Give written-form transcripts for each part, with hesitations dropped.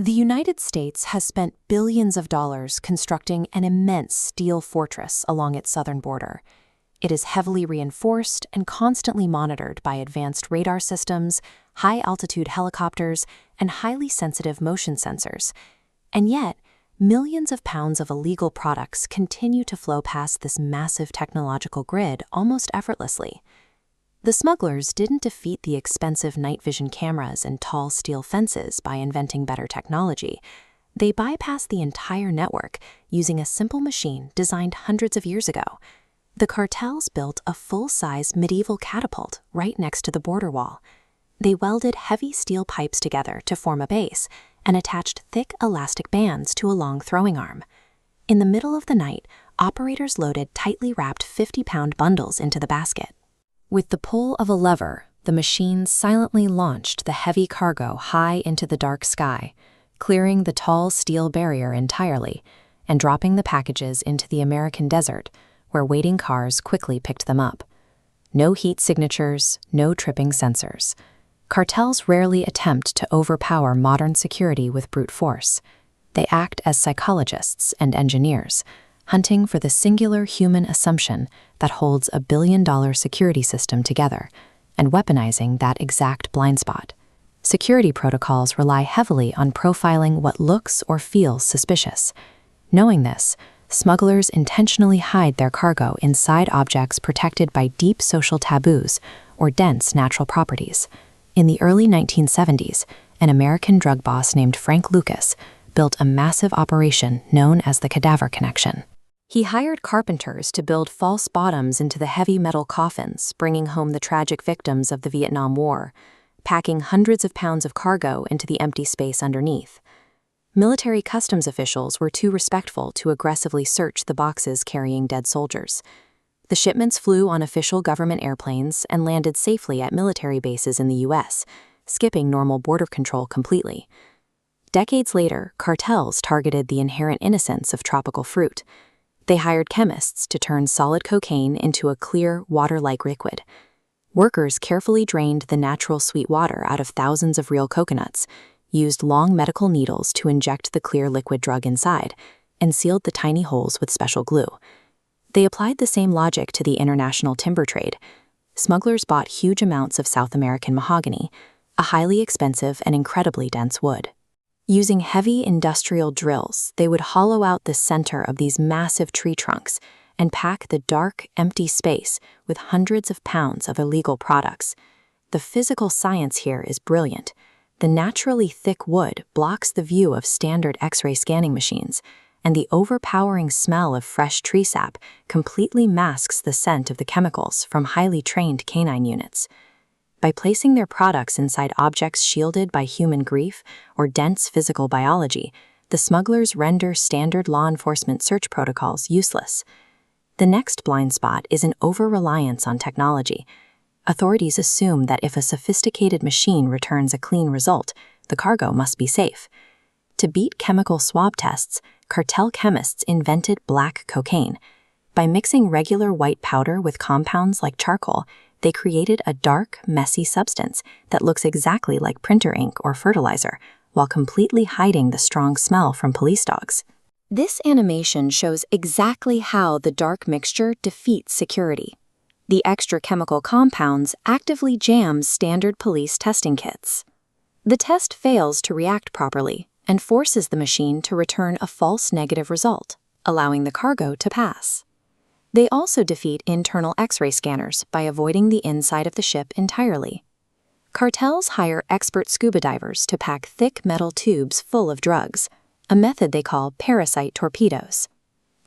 The United States has spent billions of dollars constructing an immense steel fortress along its southern border. It is heavily reinforced and constantly monitored by advanced radar systems, high-altitude helicopters, and highly sensitive motion sensors. And yet, millions of pounds of illegal products continue to flow past this massive technological grid almost effortlessly. The smugglers didn't defeat the expensive night vision cameras and tall steel fences by inventing better technology. They bypassed the entire network using a simple machine designed hundreds of years ago. The cartels built a full-size medieval catapult right next to the border wall. They welded heavy steel pipes together to form a base and attached thick elastic bands to a long throwing arm. In the middle of the night, operators loaded tightly wrapped 50-pound bundles into the basket. With the pull of a lever, the machine silently launched the heavy cargo high into the dark sky, clearing the tall steel barrier entirely and dropping the packages into the American desert, where waiting cars quickly picked them up. No heat signatures, no tripping sensors. Cartels rarely attempt to overpower modern security with brute force. They act as psychologists and engineers, hunting for the singular human assumption that holds a billion-dollar security system together, and weaponizing that exact blind spot. Security protocols rely heavily on profiling what looks or feels suspicious. Knowing this, smugglers intentionally hide their cargo inside objects protected by deep social taboos or dense natural properties. In the early 1970s, an American drug boss named Frank Lucas built a massive operation known as the Cadaver Connection. He hired carpenters to build false bottoms into the heavy metal coffins, bringing home the tragic victims of the Vietnam War, packing hundreds of pounds of cargo into the empty space underneath. Military customs officials were too respectful to aggressively search the boxes carrying dead soldiers. The shipments flew on official government airplanes and landed safely at military bases in the U.S., skipping normal border control completely. Decades later, cartels targeted the inherent innocence of tropical fruit. They hired chemists to turn solid cocaine into a clear, water-like liquid. Workers carefully drained the natural sweet water out of thousands of real coconuts, used long medical needles to inject the clear liquid drug inside, and sealed the tiny holes with special glue. They applied the same logic to the international timber trade. Smugglers bought huge amounts of South American mahogany, a highly expensive and incredibly dense wood. Using heavy industrial drills, they would hollow out the center of these massive tree trunks and pack the dark, empty space with hundreds of pounds of illegal products. The physical science here is brilliant. The naturally thick wood blocks the view of standard X-ray scanning machines, and the overpowering smell of fresh tree sap completely masks the scent of the chemicals from highly trained canine units. By placing their products inside objects shielded by human grief or dense physical biology, the smugglers render standard law enforcement search protocols useless. The next blind spot is an over-reliance on technology. Authorities assume that if a sophisticated machine returns a clean result, the cargo must be safe. To beat chemical swab tests, cartel chemists invented black cocaine. By mixing regular white powder with compounds like charcoal, they created a dark, messy substance that looks exactly like printer ink or fertilizer, while completely hiding the strong smell from police dogs. This animation shows exactly how the dark mixture defeats security. The extra chemical compounds actively jam standard police testing kits. The test fails to react properly and forces the machine to return a false negative result, allowing the cargo to pass. They also defeat internal X-ray scanners by avoiding the inside of the ship entirely. Cartels hire expert scuba divers to pack thick metal tubes full of drugs, a method they call parasite torpedoes.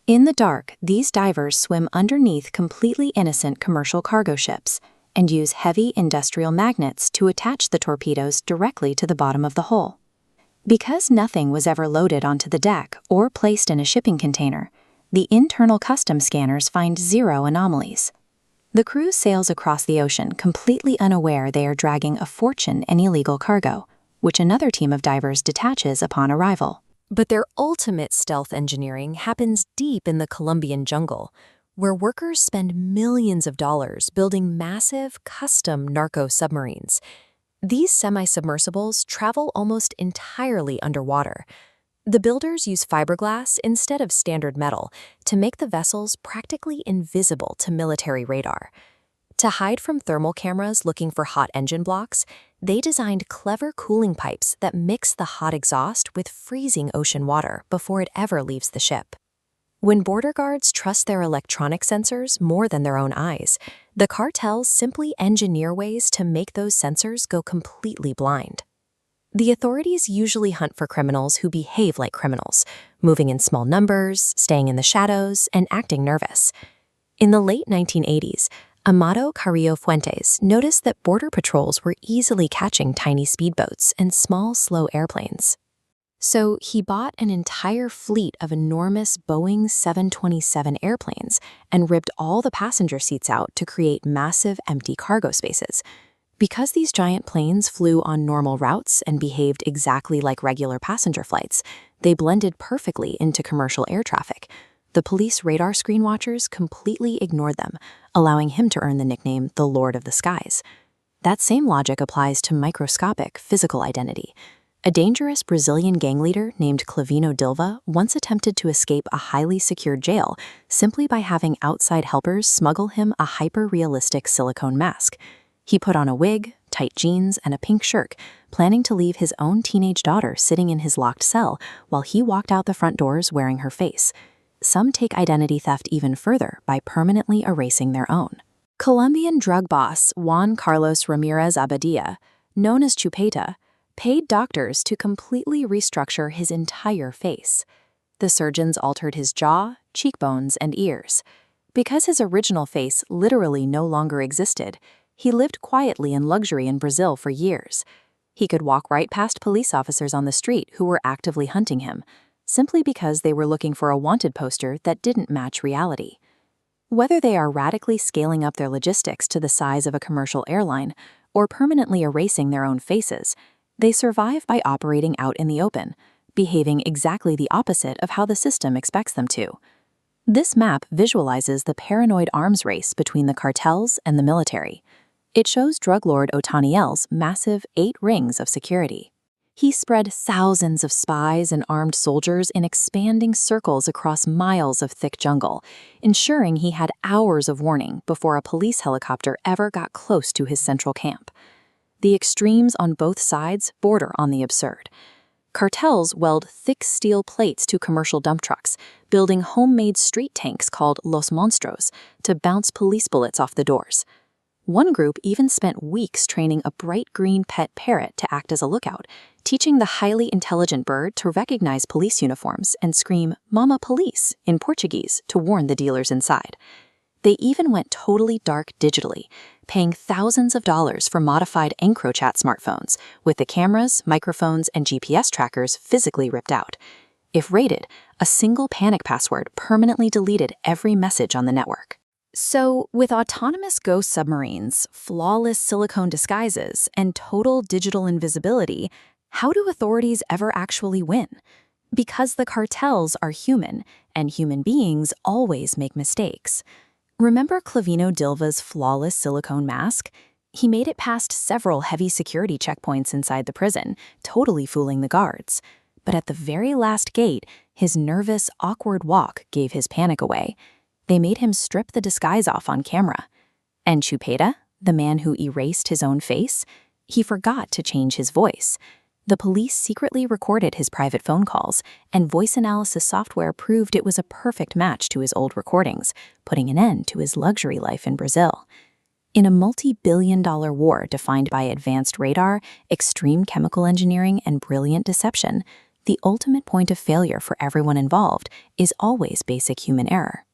In the dark, these divers swim underneath completely innocent commercial cargo ships and use heavy industrial magnets to attach the torpedoes directly to the bottom of the hull. Because nothing was ever loaded onto the deck or placed in a shipping container, the internal custom scanners find zero anomalies. The crew sails across the ocean completely unaware they are dragging a fortune in illegal cargo, which another team of divers detaches upon arrival. But their ultimate stealth engineering happens deep in the Colombian jungle, where workers spend millions of dollars building massive, custom narco submarines. These semi-submersibles travel almost entirely underwater. The builders use fiberglass instead of standard metal to make the vessels practically invisible to military radar. To hide from thermal cameras looking for hot engine blocks, they designed clever cooling pipes that mix the hot exhaust with freezing ocean water before it ever leaves the ship. When border guards trust their electronic sensors more than their own eyes, the cartels simply engineer ways to make those sensors go completely blind. The authorities usually hunt for criminals who behave like criminals, moving in small numbers, staying in the shadows, and acting nervous. In the late 1980s, Amado Carrillo Fuentes noticed that border patrols were easily catching tiny speedboats and small, slow airplanes. So he bought an entire fleet of enormous Boeing 727 airplanes and ripped all the passenger seats out to create massive empty cargo spaces. Because these giant planes flew on normal routes and behaved exactly like regular passenger flights, they blended perfectly into commercial air traffic. The police radar screen watchers completely ignored them, allowing him to earn the nickname the Lord of the Skies. That same logic applies to microscopic physical identity. A dangerous Brazilian gang leader named Clavino Dilva once attempted to escape a highly secured jail simply by having outside helpers smuggle him a hyper-realistic silicone mask. He put on a wig, tight jeans, and a pink shirt, planning to leave his own teenage daughter sitting in his locked cell while he walked out the front doors wearing her face. Some take identity theft even further by permanently erasing their own. Colombian drug boss Juan Carlos Ramirez Abadia, known as Chupeta, paid doctors to completely restructure his entire face. The surgeons altered his jaw, cheekbones, and ears. Because his original face literally no longer existed, he lived quietly in luxury in Brazil for years. He could walk right past police officers on the street who were actively hunting him, simply because they were looking for a wanted poster that didn't match reality. Whether they are radically scaling up their logistics to the size of a commercial airline or permanently erasing their own faces, they survive by operating out in the open, behaving exactly the opposite of how the system expects them to. This map visualizes the paranoid arms race between the cartels and the military. It shows drug lord Otaniel's massive 8 rings of security. He spread thousands of spies and armed soldiers in expanding circles across miles of thick jungle, ensuring he had hours of warning before a police helicopter ever got close to his central camp. The extremes on both sides border on the absurd. Cartels weld thick steel plates to commercial dump trucks, building homemade street tanks called Los Monstros to bounce police bullets off the doors. One group even spent weeks training a bright green pet parrot to act as a lookout, teaching the highly intelligent bird to recognize police uniforms and scream "Mama Police" in Portuguese to warn the dealers inside. They even went totally dark digitally, paying thousands of dollars for modified EncroChat smartphones, with the cameras, microphones, and GPS trackers physically ripped out. If raided, a single panic password permanently deleted every message on the network. So, with autonomous ghost submarines, flawless silicone disguises, and total digital invisibility, how do authorities ever actually win? Because the cartels are human, and human beings always make mistakes. Remember Clavino Dilva's flawless silicone mask? He made it past several heavy security checkpoints inside the prison, totally fooling the guards. But at the very last gate, his nervous, awkward walk gave his panic away. They made him strip the disguise off on camera. And Chupeta, the man who erased his own face, he forgot to change his voice. The police secretly recorded his private phone calls, and voice analysis software proved it was a perfect match to his old recordings, putting an end to his luxury life in Brazil. In a multi-billion-dollar war defined by advanced radar, extreme chemical engineering, and brilliant deception, the ultimate point of failure for everyone involved is always basic human error.